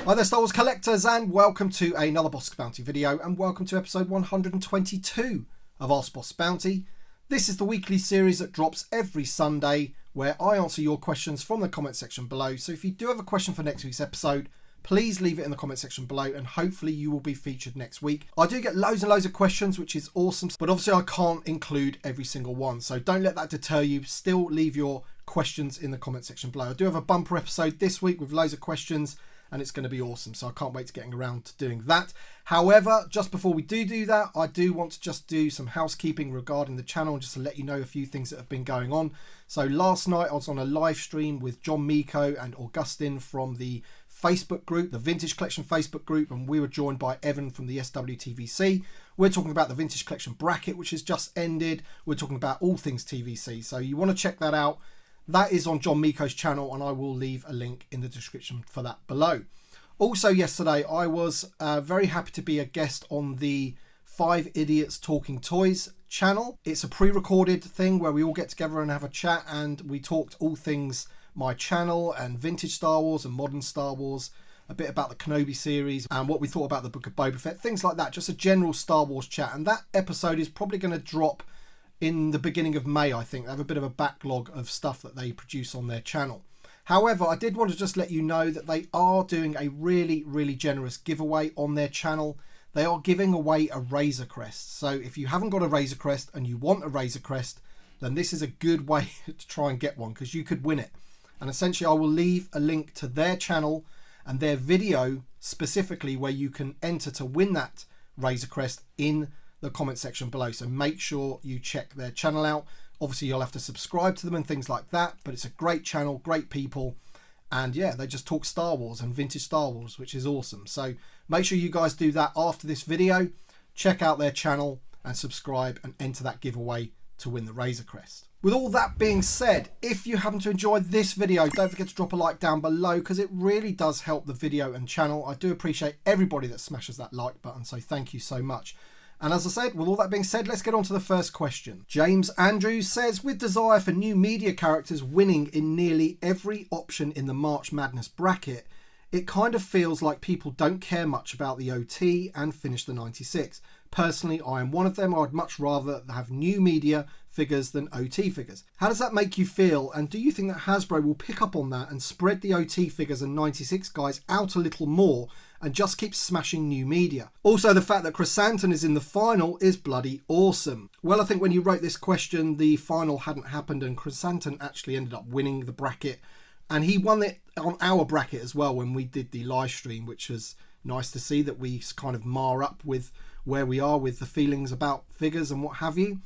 Hi there Star Wars collectors, and welcome to another Bossk Bounty video, and welcome to episode 122 of Ask Bossk Bounty. This is the weekly series that drops every Sunday where I answer your questions from the comment section below. So if you do have a question for next week's episode, please leave it in the comment section below and hopefully you will be featured next week. I do get loads and loads of questions, which is awesome, but obviously I can't include every single one. So don't let that deter you. Still leave your questions in the comment section below. I do have a bumper episode this week with loads of questions, and it's going to be awesome, so I can't wait to getting around to doing that. However, just before we do that, I do want to just do some housekeeping regarding the channel, just to let you know a few things that have been going on. So last night I was on a live stream with John Miko and Augustine from the Facebook group, the Vintage Collection Facebook group, and we were joined by Evan from the SWTVC. We're talking about the Vintage Collection bracket, which has just ended. We're talking about all things TVC, so you want to check that out. That is on John Miko's channel, and I will leave a link in the description for that below. Also yesterday, I was very happy to be a guest on the 5 Idiots Talking Toys channel. It's a pre-recorded thing where we all get together and have a chat, and we talked all things my channel and vintage Star Wars and modern Star Wars, a bit about the Kenobi series and what we thought about the Book of Boba Fett, things like that, just a general Star Wars chat. And that episode is probably going to drop in the beginning of May, I think. They have a bit of a backlog of stuff that they produce on their channel. However, I did want to just let you know that they are doing a really generous giveaway on their channel. They are giving away a Razor Crest. So if you haven't got a Razor Crest and you want a Razor Crest, then this is a good way to try and get one, because you could win it. And essentially I will leave a link to their channel and their video specifically where you can enter to win that Razor Crest in the comment section below. So make sure you check their channel out. Obviously you'll have to subscribe to them and things like that, but it's a great channel, great people, and yeah, they just talk Star Wars and vintage Star Wars, which is awesome. So make sure you guys do that after this video. Check out their channel and subscribe and enter that giveaway to win the Razor Crest. With all that being said, if you happen to enjoy this video, don't forget to drop a like down below, because it really does help the video and channel. I do appreciate everybody that smashes that like button, so thank you so much. And as I said, with all that being said, let's get on to the first question. James Andrews says, with desire for new media characters winning in nearly every option in the March Madness bracket, it kind of feels like people don't care much about the OT and finish the 96. Personally, I am one of them. I'd much rather have new media figures than OT figures. How does that make you feel? And do you think that Hasbro will pick up on that and spread the OT figures and 96 guys out a little more and just keep smashing new media? Also, the fact that Chrysanthemum is in the final is bloody awesome. Well, I think when you wrote this question, the final hadn't happened and Chrysanthemum actually ended up winning the bracket. And he won it on our bracket as well when we did the live stream, which was nice to see that we kind of mar up with where we are with the feelings about figures and what have you.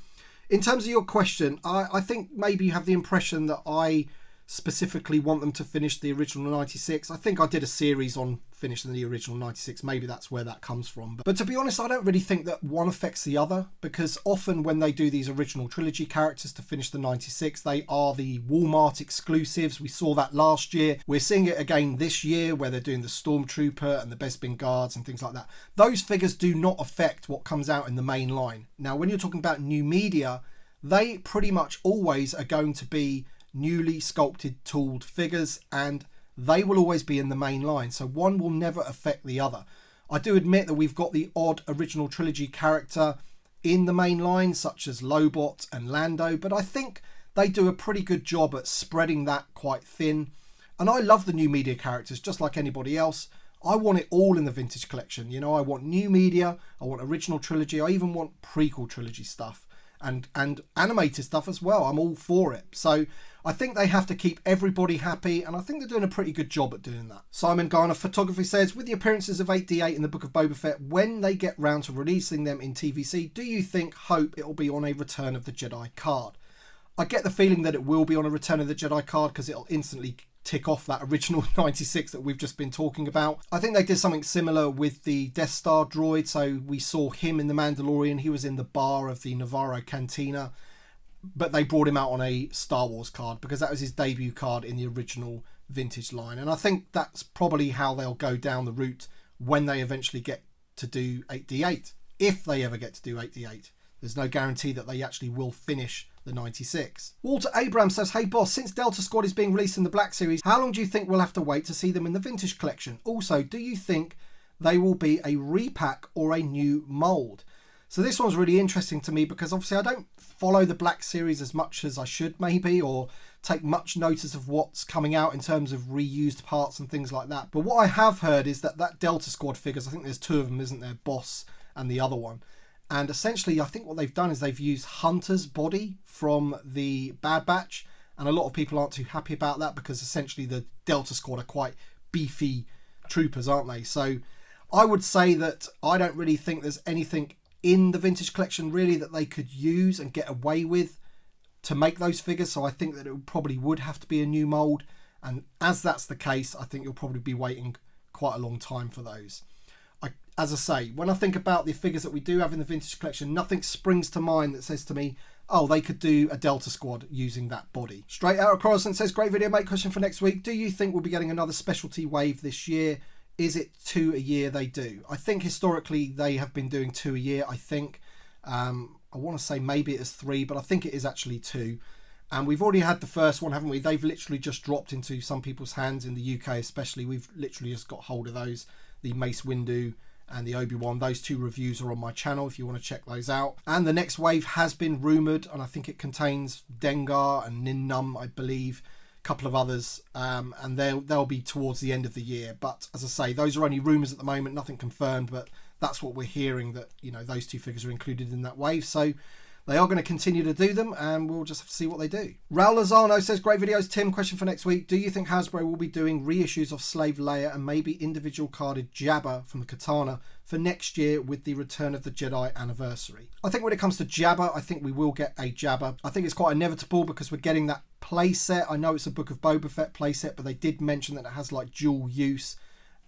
In terms of your question, I think maybe you have the impression that I specifically want them to finish the original 96. I think I did a series on finishing the original 96. Maybe that's where that comes from. But to be honest, I don't really think that one affects the other, because often when they do these original trilogy characters to finish the 96, they are the Walmart exclusives. We saw that last year. We're seeing it again this year where they're doing the Stormtrooper and the Bespin Guards and things like that. Those figures do not affect what comes out in the main line. Now, when you're talking about new media, they pretty much always are going to be newly sculpted, tooled figures, and they will always be in the main line, so one will never affect the other. I do admit that we've got the odd original trilogy character in the main line, such as Lobot and Lando, but I think they do a pretty good job at spreading that quite thin. And I love the new media characters just like anybody else. I want it all in the vintage collection. You know, I want new media, I want original trilogy, I even want prequel trilogy stuff and animated stuff as well. I'm all for it. So I think they have to keep everybody happy, and I think they're doing a pretty good job at doing that. Simon Garner Photography says, with the appearances of 8D8 in the Book of Boba Fett, when they get round to releasing them in TVC, do you hope it'll be on a Return of the Jedi card? I get the feeling that it will be on a Return of the Jedi card, because it'll instantly tick off that original 96 that we've just been talking about. I think they did something similar with the Death Star droid, so we saw him in The Mandalorian. He was in the bar of the Navarro Cantina, but they brought him out on a Star Wars card because that was his debut card in the original vintage line. And I think that's probably how they'll go down the route when they eventually get to do 8D8, if they ever get to do 8D8. There's no guarantee that they actually will finish the 96. Walter Abrams says, hey boss, since Delta Squad is being released in the Black Series, how long do you think we'll have to wait to see them in the Vintage Collection? Also, do you think they will be a repack or a new mould? So this one's really interesting to me because obviously I don't follow the Black Series as much as I should maybe, or take much notice of what's coming out in terms of reused parts and things like that. But what I have heard is that Delta Squad figures, I think there's two of them, isn't there? Boss and the other one. And essentially I think what they've done is they've used Hunter's body from the Bad Batch. And a lot of people aren't too happy about that because essentially the Delta Squad are quite beefy troopers, aren't they? So I would say that I don't really think there's anything in the Vintage Collection really that they could use and get away with to make those figures. So I think that it probably would have to be a new mould. And as that's the case, I think you'll probably be waiting quite a long time for those. As I say, when I think about the figures that we do have in the Vintage Collection, nothing springs to mind that says to me, oh, they could do a Delta Squad using that body. Straight Out of Coruscant says, great video, mate. Question for next week. Do you think we'll be getting another specialty wave this year? Is it 2 a year they do? I think historically they have been doing 2 a year, I think. I want to say maybe it is 3, but I think it is actually 2. And we've already had the first one, haven't we? They've literally just dropped into some people's hands in the UK especially. We've literally just got hold of those. The Mace Windu and the Obi-Wan. Those 2 reviews are on my channel if you want to check those out. And the next wave has been rumoured, and I think it contains Dengar and Nin Num, I believe. Couple of others, and they'll be towards the end of the year. But as I say, those are only rumours at the moment, nothing confirmed, but that's what we're hearing, that, you know, those 2 figures are included in that wave. So they are going to continue to do them, and we'll just have to see what they do. Raul Lozano says, great videos. Tim, question for next week. Do you think Hasbro will be doing reissues of Slave Leia and maybe individual carded Jabba from the Katana for next year with the Return of the Jedi anniversary? I think when it comes to Jabba, I think we will get a Jabba. I think it's quite inevitable because we're getting that playset. I know it's a Book of Boba Fett playset, but they did mention that it has like dual use.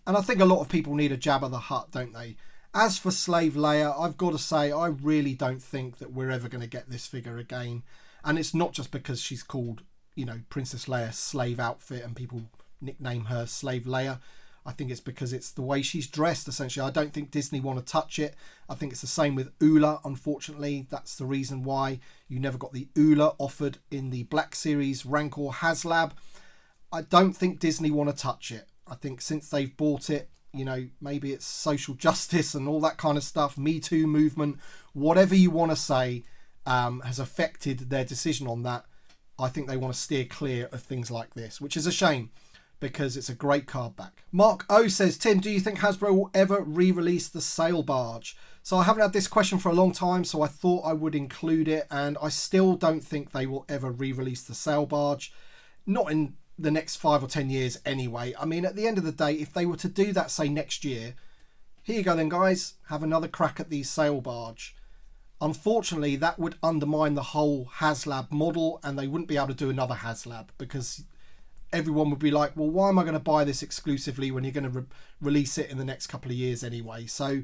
And I think a lot of people need a Jabba the Hutt, don't they? As for Slave Leia, I've got to say, I really don't think that we're ever going to get this figure again. And it's not just because she's called, you know, Princess Leia's slave outfit and people nickname her Slave Leia. I think it's because it's the way she's dressed, essentially. I don't think Disney want to touch it. I think it's the same with Oola, unfortunately. That's the reason why you never got the Oola offered in the Black Series Rancor HasLab. I don't think Disney want to touch it. I think since they've bought it, you know, maybe it's social justice and all that kind of stuff, Me Too movement, whatever you want to say, has affected their decision on that. I think they want to steer clear of things like this, which is a shame because it's a great card back. Mark O says, Tim, do you think Hasbro will ever re-release the Sail Barge? So I haven't had this question for a long time, so I thought I would include it, and I still don't think they will ever re-release the Sail Barge. Not in the next 5 or 10 years anyway. I mean, at the end of the day, if they were to do that, say next year, here you go then guys, have another crack at the Sail Barge. Unfortunately, that would undermine the whole HasLab model, and they wouldn't be able to do another HasLab because everyone would be like, well, why am I going to buy this exclusively when you're going to release it in the next couple of years anyway? So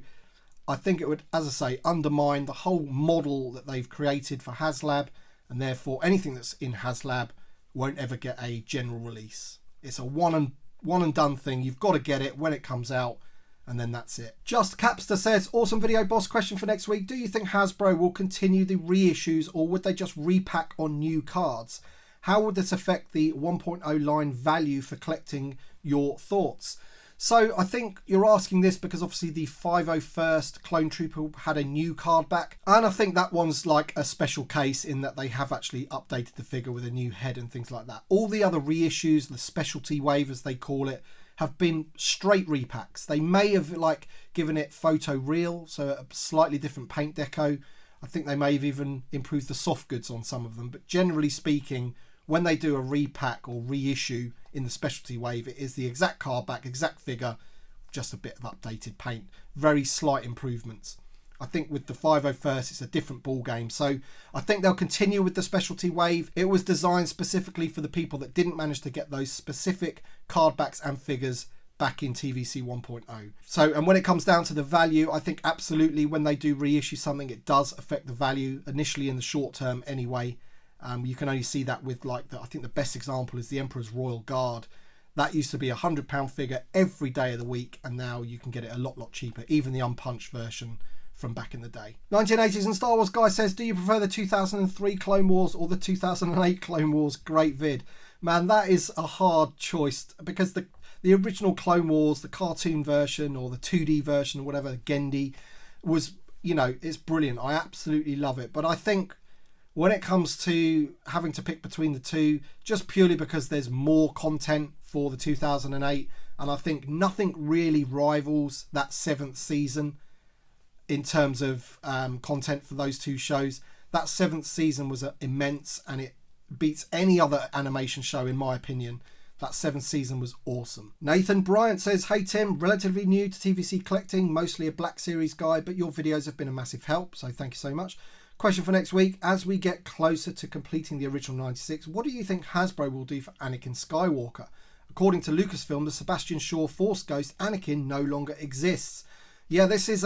I think it would, as I say, undermine the whole model that they've created for HasLab, and therefore anything that's in HasLab won't ever get a general release. It's a one and done thing. You've got to get it when it comes out, and then that's it. Just Capster says, awesome video, boss. Question for next week. Do you think Hasbro will continue the reissues, or would they just repack on new cards? How would this affect the 1.0 line value for collecting? Your thoughts? So I think you're asking this because obviously the 501st Clone Trooper had a new card back, and I think that one's like a special case in that they have actually updated the figure with a new head and things like that. All the other reissues, the specialty wave as they call it, have been straight repacks. They may have like given it photo real, so a slightly different paint deco. I think they may have even improved the soft goods on some of them, but generally speaking, when they do a repack or reissue in the specialty wave, it is the exact card back, exact figure, just a bit of updated paint, very slight improvements. I think with the 501st, it's a different ball game. So I think they'll continue with the specialty wave. It was designed specifically for the people that didn't manage to get those specific card backs and figures back in TVC 1.0. So, and when it comes down to the value, I think absolutely when they do reissue something, it does affect the value initially in the short term anyway. You can only see that with like I think the best example is the Emperor's Royal Guard. That used to be £100 figure every day of the week, and now you can get it a lot cheaper. Even the unpunched version from back in the day. 1980s and Star Wars guy says, do you prefer the 2003 Clone Wars or the 2008 Clone Wars? Great vid. Man, that is a hard choice, because the original Clone Wars, the cartoon version or the 2D version or whatever, Gendy, was, you know, it's brilliant. I absolutely love it. But I think when it comes to having to pick between the two, just purely because there's more content for the 2008, and I think nothing really rivals that 7th season in terms of content for those two shows. That 7th season was immense, and it beats any other animation show in my opinion. That 7th season was awesome. Nathan Bryant says, hey Tim, relatively new to TVC collecting, mostly a Black Series guy, but your videos have been a massive help, so thank you so much. Question for next week, as we get closer to completing the original 96, what do you think Hasbro will do for Anakin Skywalker? According to Lucasfilm, the Sebastian Shaw Force Ghost Anakin no longer exists. Yeah, this is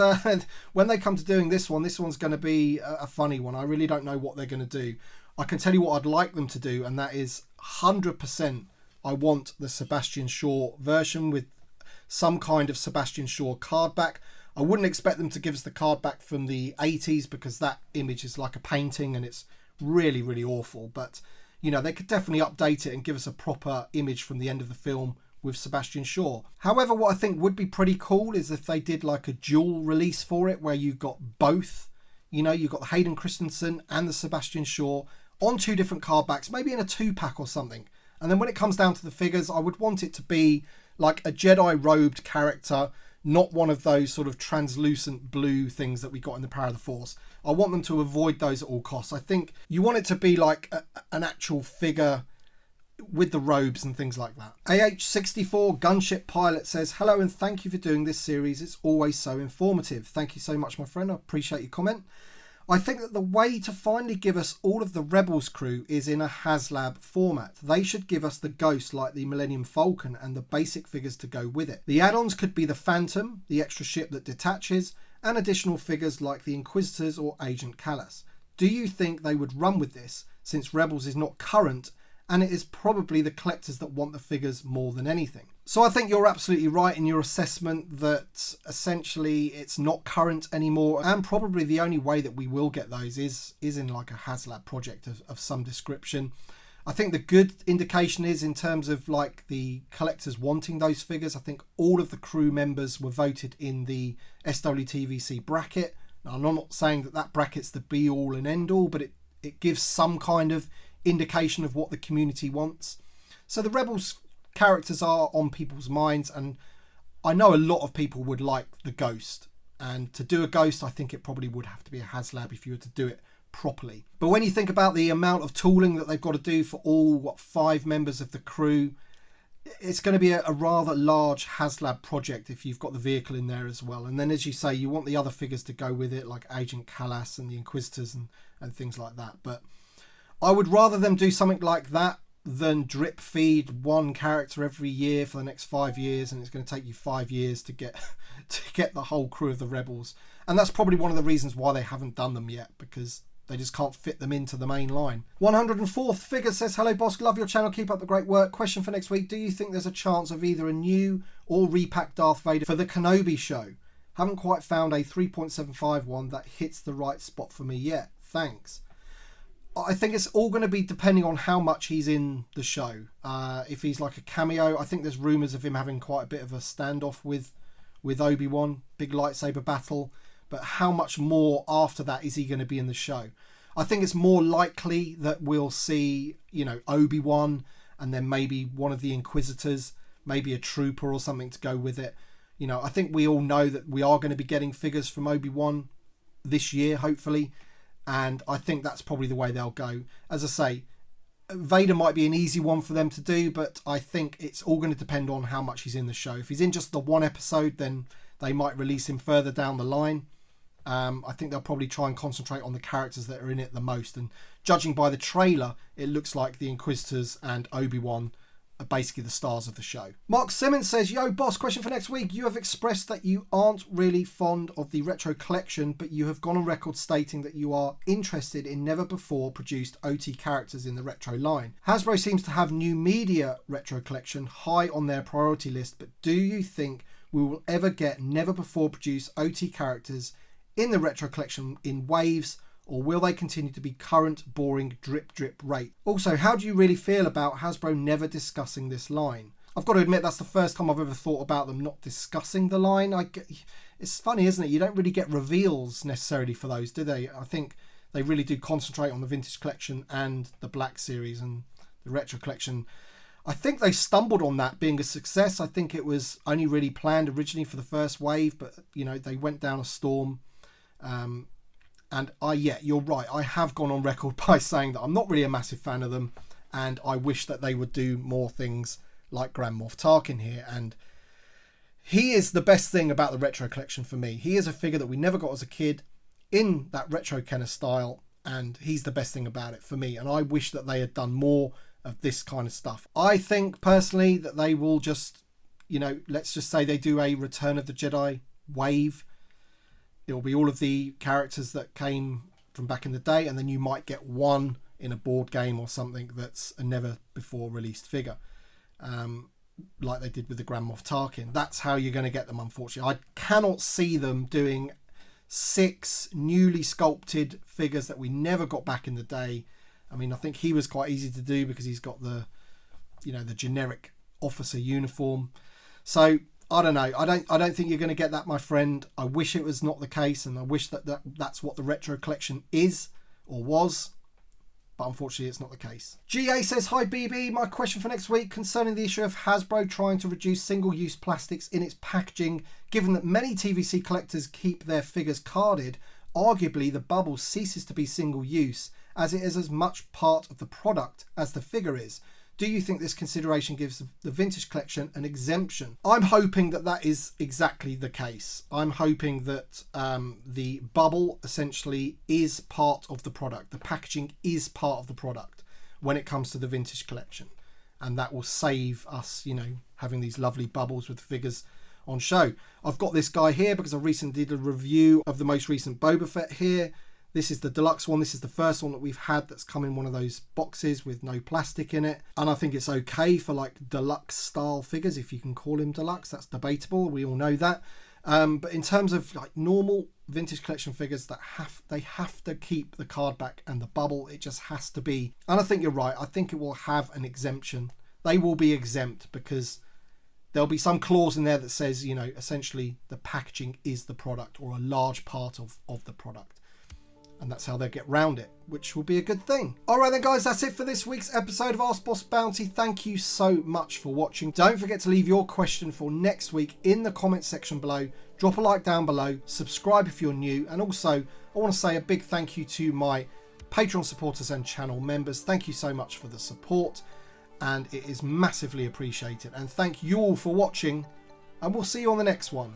when they come to doing this one's going to be a funny one. I really don't know what they're going to do. I can tell you what I'd like them to do, and that is 100% I want the Sebastian Shaw version with some kind of Sebastian Shaw card back. I wouldn't expect them to give us the card back from the 80s, because that image is like a painting and it's really, really awful. But, you know, they could definitely update it and give us a proper image from the end of the film with Sebastian Shaw. However, what I think would be pretty cool is if they did like a dual release for it, where you've got both. You know, you've got the Hayden Christensen and the Sebastian Shaw on 2 different card backs, maybe in a 2-pack or something. And then when it comes down to the figures, I would want it to be like a Jedi robed character, not one of those sort of translucent blue things that we got in the Power of the Force. I want them to avoid those at all costs. I think you want it to be like an actual figure with the robes and things like that. AH64 Gunship Pilot says, hello and thank you for doing this series. It's always so informative. Thank you so much, my friend. I appreciate your comment. I think that the way to finally give us all of the Rebels crew is in a HasLab format. They should give us the Ghost like the Millennium Falcon and the basic figures to go with it. The add-ons could be the Phantom, the extra ship that detaches, and additional figures like the Inquisitors or Agent Kallus. Do you think they would run with this, since Rebels is not current and it is probably the collectors that want the figures more than anything? So I think you're absolutely right in your assessment that essentially it's not current anymore, and probably the only way that we will get those is in like a HasLab project of some description. I think the good indication is in terms of like the collectors wanting those figures. I think all of the crew members were voted in the SWTVC bracket. Now, I'm not saying that bracket's the be all and end all, but it gives some kind of indication of what the community wants. So the Rebels characters are on people's minds, and I know a lot of people would like the Ghost, and to do a Ghost I think it probably would have to be a HasLab if you were to do it properly. But when you think about the amount of tooling that they've got to do for all 5 members of the crew, it's going to be a rather large HasLab project if you've got the vehicle in there as well. And then, as you say, you want the other figures to go with it, like Agent Kallus and the Inquisitors and things like that. But I would rather them do something like that than drip feed one character every year for the next 5 years, and it's going to take you 5 years to get the whole crew of the Rebels. And that's probably one of the reasons why they haven't done them yet, because they just can't fit them into the main line. 104th Figure says, hello Bossk, love your channel, keep up the great work. Question for next week, do you think there's a chance of either a new or repacked Darth Vader for the Kenobi show? Haven't quite found a 3.75 one that hits the right spot for me yet. Thanks. I think it's all going to be depending on how much he's in the show. If he's like a cameo, I think there's rumours of him having quite a bit of a standoff with Obi-Wan, big lightsaber battle. But how much more after that is he going to be in the show? I think it's more likely that we'll see, you know, Obi-Wan and then maybe one of the Inquisitors, maybe a trooper or something to go with it. You know, I think we all know that we are going to be getting figures from Obi-Wan this year, hopefully. And I think that's probably the way they'll go. As I say, Vader might be an easy one for them to do, but I think it's all going to depend on how much he's in the show. If he's in just the one episode, then they might release him further down the line. I think they'll probably try and concentrate on the characters that are in it the most. And judging by the trailer, it looks like the Inquisitors and Obi-Wan are basically the stars of the show. Mark Simmons says, yo boss, question for next week. You have expressed that you aren't really fond of the retro collection, but you have gone on record stating that you are interested in never before produced OT characters in the retro line. Hasbro seems to have new media retro collection high on their priority list, but do you think we will ever get never before produced OT characters in the retro collection in waves, or will they continue to be current, boring, drip rate? Also, how do you really feel about Hasbro never discussing this line? I've got to admit, that's the first time I've ever thought about them not discussing the line. It's funny, isn't it? You don't really get reveals necessarily for those, do they? I think they really do concentrate on the vintage collection and the Black series, and the retro collection, I think they stumbled on that being a success. I think it was only really planned originally for the first wave, but you know, they went down a storm. And yeah, you're right. I have gone on record by saying that I'm not really a massive fan of them, and I wish that they would do more things like Grand Moff Tarkin here. And he is the best thing about the retro collection for me. He is a figure that we never got as a kid in that retro kind of style, and he's the best thing about it for me. And I wish that they had done more of this kind of stuff. I think personally that they will just, you know, let's just say they do a Return of the Jedi wave. It will be all of the characters that came from back in the day, and then you might get one in a board game or something that's a never before released figure, like they did with the Grand Moff Tarkin. That's how you're going to get them, unfortunately. I cannot see them doing 6 newly sculpted figures that we never got back in the day. I mean, I think he was quite easy to do because he's got the, you know, the generic officer uniform. So I don't know. I don't think you're going to get that, my friend. I wish it was not the case, and I wish that's what the retro collection is or was, but unfortunately it's not the case. GA says, hi BB, my question for next week concerning the issue of Hasbro trying to reduce single-use plastics in its packaging. Given that many TVC collectors keep their figures carded, arguably the bubble ceases to be single-use, as it is as much part of the product as the figure is. Do you think this consideration gives the vintage collection an exemption? I'm hoping that that is exactly the case. I'm hoping that the bubble essentially is part of the product. The packaging is part of the product when it comes to the vintage collection. And that will save us, you know, having these lovely bubbles with figures on show. I've got this guy here because I recently did a review of the most recent Boba Fett here. This is the deluxe one. This is the first one that we've had that's come in one of those boxes with no plastic in it. And I think it's okay for like deluxe style figures, if you can call him deluxe. That's debatable. We all know that. But in terms of like normal vintage collection figures, that they have to keep the card back and the bubble. It just has to be. And I think you're right. I think it will have an exemption. They will be exempt because there'll be some clause in there that says, you know, essentially the packaging is the product or a large part of the product. And that's how they'll get round it, which will be a good thing. All right then, guys, that's it for this week's episode of Ask Boss Bounty. Thank you so much for watching. Don't forget to leave your question for next week in the comment section below. Drop a like down below, subscribe if you're new, and also I want to say a big thank you to my Patreon supporters and channel members. Thank you so much for the support, and it is massively appreciated. And thank you all for watching, and we'll see you on the next one.